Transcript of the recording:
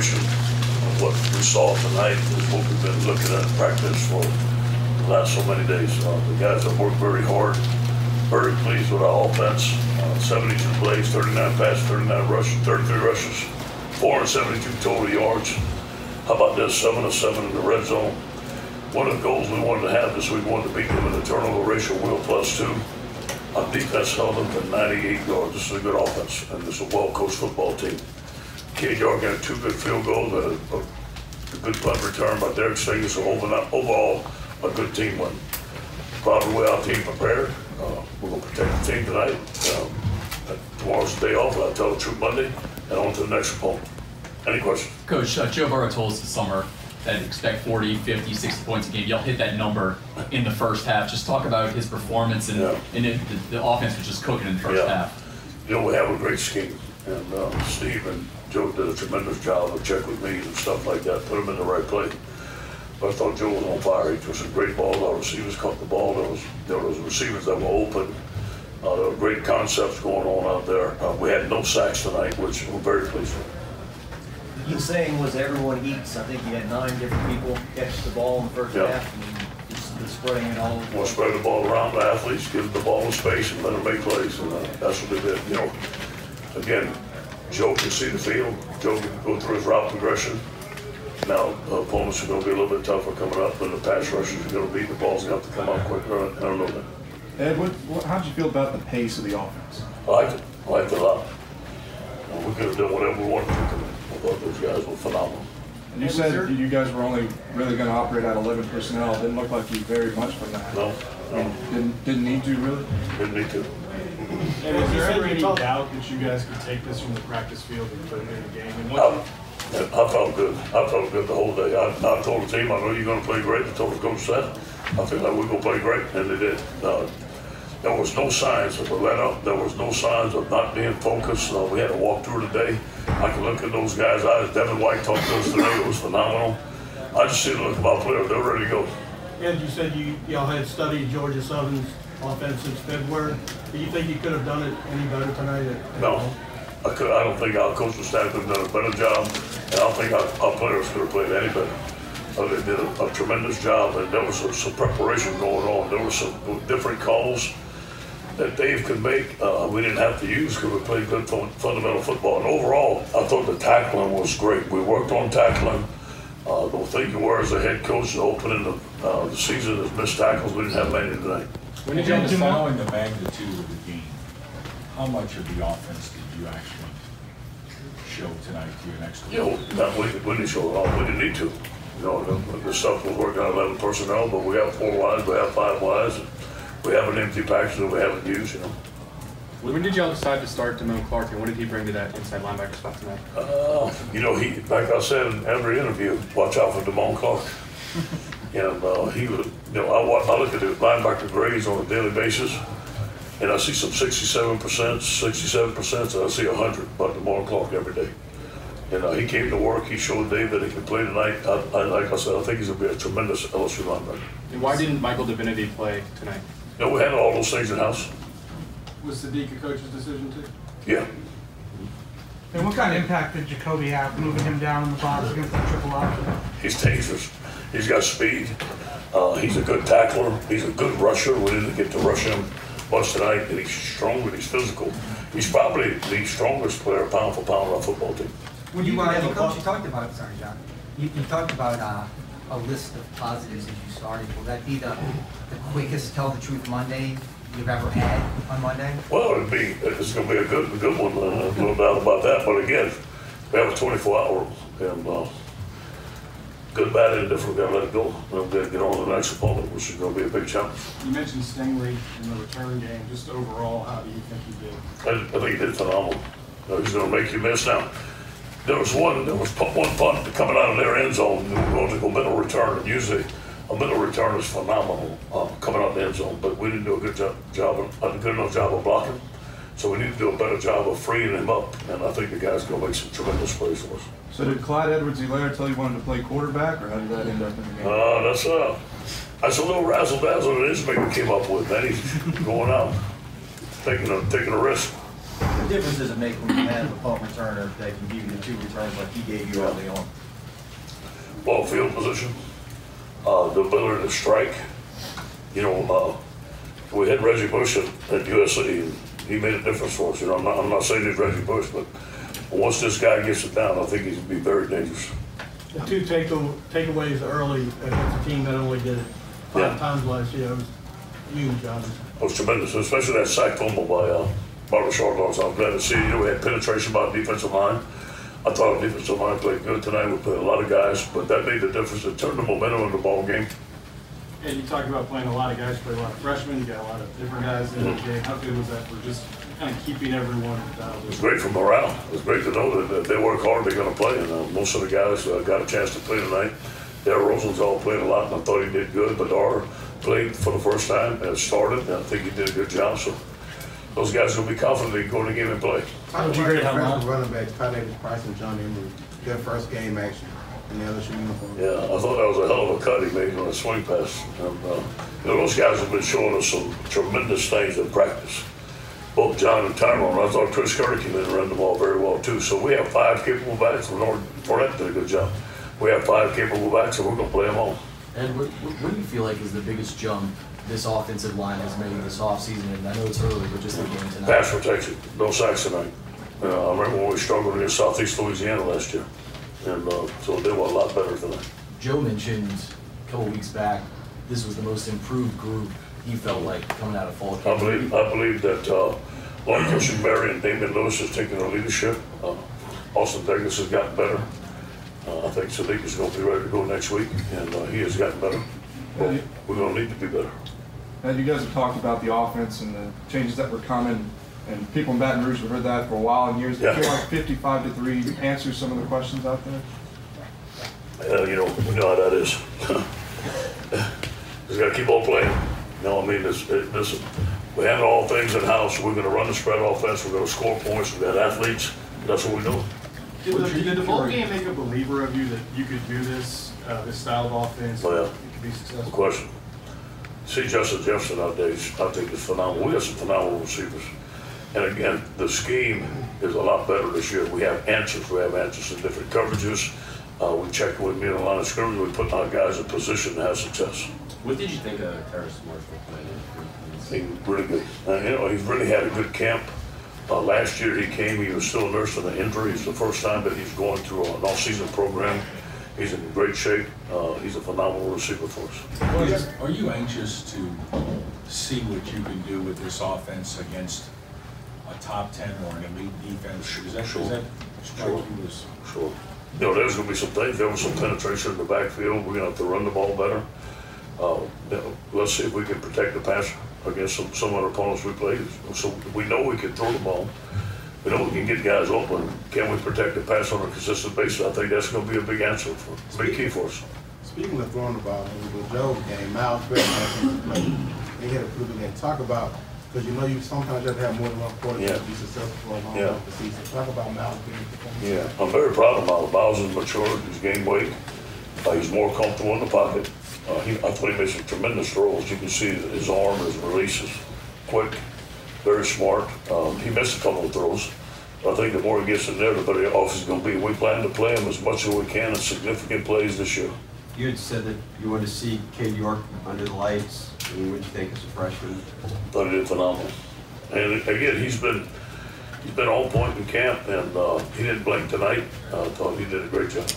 preparation. What we saw tonight is what we've been looking at in practice for the last so many days. The guys have worked very hard. Very pleased with our offense. 72 plays, 39 passes, 39 rushes, 33 rushes, 472 total yards. How about this? 7 of 7 in the red zone. One of the goals we wanted to have is we wanted to beat them in the turnover ratio, will +2. Our defense held them to 98 yards. This is a good offense, and this is a well-coached football team. K-Yard got 2 good field goals and a good punt return by Derek Singh. So overall, a good team win. Proud of the way our team prepared. We're going to protect the team tonight. Tomorrow's the day off. I'll tell the truth Monday, and on to the next opponent. Any questions? Coach, Joe Burrow told us this summer that expect 40, 50, 60 points a game. Y'all hit that number in the first half. Just talk about his performance, and the offense was just cooking in the first half. You know, we have a great scheme, and Steve and Joe did a tremendous job of check with me and stuff like that, put him in the right place. But I thought Joe was on fire. He threw some great balls. Our receivers caught the ball. There was receivers that were open. There were great concepts going on out there. We had no sacks tonight, which we're very pleased with. The saying was everyone eats. I think you had 9 different people catch the ball in the first half. And just spreading it all. We'll spread the ball around the athletes, give the ball in space, and let them make plays. And that's what they did. You know, again, Joe can see the field. Joe can go through his route progression. Now, opponents are going to be a little bit tougher coming up, and the pass rushers are going to beat the balls. They have to come out quicker. I don't know that. Ed, how did you feel about the pace of the offense? I liked it. I liked it a lot. We could have done whatever we wanted to tonight. I thought those guys were phenomenal. And you said you guys were only really going to operate at 11 personnel. It didn't look like you varied much from that. No. Didn't need to, really? Didn't need to. And is there ever any doubt that you guys could take this from the practice field and put it in the game? And I felt good. I felt good the whole day. I told the team, I know you're going to play great. I told the coach that. I feel like we're going to play great, and they did. There was no signs of a let-up. There was no signs of not being focused. We had to walk through today. I can look at those guys' eyes. Devin White talked to us today. It was phenomenal. I just see the look of our players. They're ready to go. Ed, you said y'all had studied Georgia Southern's offense since February. Do you think you could have done it any better tonight? No. I don't think our coaching staff could have done a better job, and I don't think our players could have played any better. They did a tremendous job, and there was some preparation going on. There were some different calls that Dave could make. We didn't have to use because we played good fundamental football. And overall, I thought the tackling was great. We worked on tackling. The thing you were as a head coach opening the season is missed tackles. We didn't have many tonight. When you get to knowing the magnitude of the game, how much of the offense did you actually show tonight to your next coach? You know, we didn't show it all. We didn't need to. You know, the stuff was working on 11 personnel, but we have 4 wides, we have 5 wides. We have an empty package that we haven't used, you know. When did y'all decide to start Damone Clark, and what did he bring to that inside linebacker spot tonight? You know, like I said in every interview, watch out for Damone Clark. And he was, you know, I look at the linebacker grades on a daily basis, and I see some 67%, 67%, and I see 100 by Damone Clark every day. And he came to work. He showed Dave that he could play tonight. Like I said, I think he's going to be a tremendous LSU linebacker. And why didn't Michael Divinity play tonight? You know, we had all those things in-house. Was Sadiq a coach's decision too? Yeah. And what kind of impact did Jacoby have, moving him down in the box against the triple option? He's dangerous. He's got speed. He's a good tackler. He's a good rusher. We didn't get to rush him much tonight. And he's strong and he's physical. He's probably the strongest player pound for pound on our football team. When you talked about, sorry, John, you talked about a list of positives as you started. Will that be the quickest Tell the Truth Monday you've ever had on Monday? Well, it's going to be a good one, no doubt about that. But again, we have a 24-hour, and good, bad, and different. We've got to let it go. We've got to get on to the next opponent, which is going to be a big challenge. You mentioned Stingley in the return game. Just overall, how do you think he did? I think he did phenomenal. He's going to make you miss now. There was one punt coming out of their end zone. We were going to go middle return, and usually a middle return is phenomenal coming out of the end zone. But we didn't do a good enough job of blocking. So we need to do a better job of freeing him up, and I think the guy's going to make some tremendous plays for us. So did Clyde Edwards-Helaire tell you wanted to play quarterback, or how did that end up in the game? That's a little razzle-dazzle that Ismaker came up with, man. He's going out, taking a risk. What difference does it make when you have a punt returner that can give you the 2 returns like he gave you early on? Ball field position, the ability to strike. You know, we had Reggie Bush at USC, and he made a difference for us. You know, I'm not saying he's Reggie Bush, but once this guy gets it down, I think he's going to be very dangerous. The 2 takeaways early against a team that only did it 5 times last year. It was huge, obviously. It was tremendous, especially that sack fumble by Barbara Shortlaws. I'm glad to see, you know, we had penetration by the defensive line. I thought the defensive line played good tonight. We played a lot of guys, but that made the difference. It turned the momentum in the ball game. And you talk about playing a lot of guys, you play a lot of freshmen, you got a lot of different guys in the game. How good was that for just kind of keeping everyone dialed in? It was great for morale. It was great to know that they work hard, they're going to play. And most of the guys got a chance to play tonight. Darrell Rosenthal played a lot, and I thought he did good. But Dar played for the first time and started, and I think he did a good job. So those guys will be confident they can go in the game and play. How would you grade freshman running backs, Ty Davis Price and John Emery, their first game action in the LSU uniform? Yeah, I thought that was a hell of a cut he made on a swing pass. And, you know, those guys have been showing us some tremendous things in practice. Both John and Tyrone. I thought Chris Curry came in and ran the ball very well, too. So we have 5 capable backs. Fournette did a good job. We have 5 capable backs, and we're going to play them all. And what do you feel like is the biggest jump this offensive line has made this offseason? And I know it's early, but just the game tonight. Pass protection. No sacks tonight. I remember when we struggled against Southeast Louisiana last year. And so they were a lot better tonight. Joe mentioned a couple weeks back, this was the most improved group he felt like coming out of fall camp. I believe that Lon Christian Berry and Damian Lewis has taken the leadership. Austin Douglas has gotten better. I think Sadiq is going to be ready to go next week, and he has gotten better. But we're going to need to be better. And you guys have talked about the offense and the changes that were coming, and people in Baton Rouge have heard that for a while and years. Do you feel like 55-3 answers some of the questions out there? You know, we know how that is. Just got to keep on playing. You know, I mean, listen, we handle all things in house. We're going to run the spread offense. We're going to score points. We've got athletes. That's what we do. Did the ball game make a believer of you that you could do this style of offense? Oh, yeah. You could be successful. No question. See Justin Jefferson nowadays, I think is phenomenal. We have some phenomenal receivers. And again, the scheme is a lot better this year. We have answers. We have answers in different coverages. We check with me on the line of scrimmage. We put our guys in position to have success. What did you think of Terrace Marshall playing? He's really good. You know, he's really had a good camp. Last year he came, he was still nursing an injury. It's the first time that he's going through an off-season program. He's in great shape. He's a phenomenal receiver for us. Are you anxious to see what you can do with this offense against a top 10 or an elite defense? Is that Sure. Sure. You know, there's going to be some things. There was some penetration in the backfield. We're going to have to run the ball better. You know, let's see if we can protect the passer against some other opponents we play. So we know we can throw the ball. We know we can get guys open. Can we protect the pass on a consistent basis? I think that's going to be a big answer, big key for us. Speaking of throwing the ball, in the Joe game, Miles Graham, he had a pretty good game. Talk about, because you know you sometimes have to have more than one quarterback to be successful for a long enough the season. Talk about Miles Graham. Yeah, I'm very proud of Miles. Miles has matured. He's gained weight. He's more comfortable in the pocket. I thought he made some tremendous throws. You can see his arm, his releases, quick, very smart. He missed a couple of throws. But I think the more he gets in there, the better off he's going to be. We plan to play him as much as we can in significant plays this year. You had said that you wanted to see Cade York under the lights. I mean, what did you think as a freshman? Thought he did phenomenal. And again, he's been on point in camp, and he didn't blink tonight. I thought he did a great job.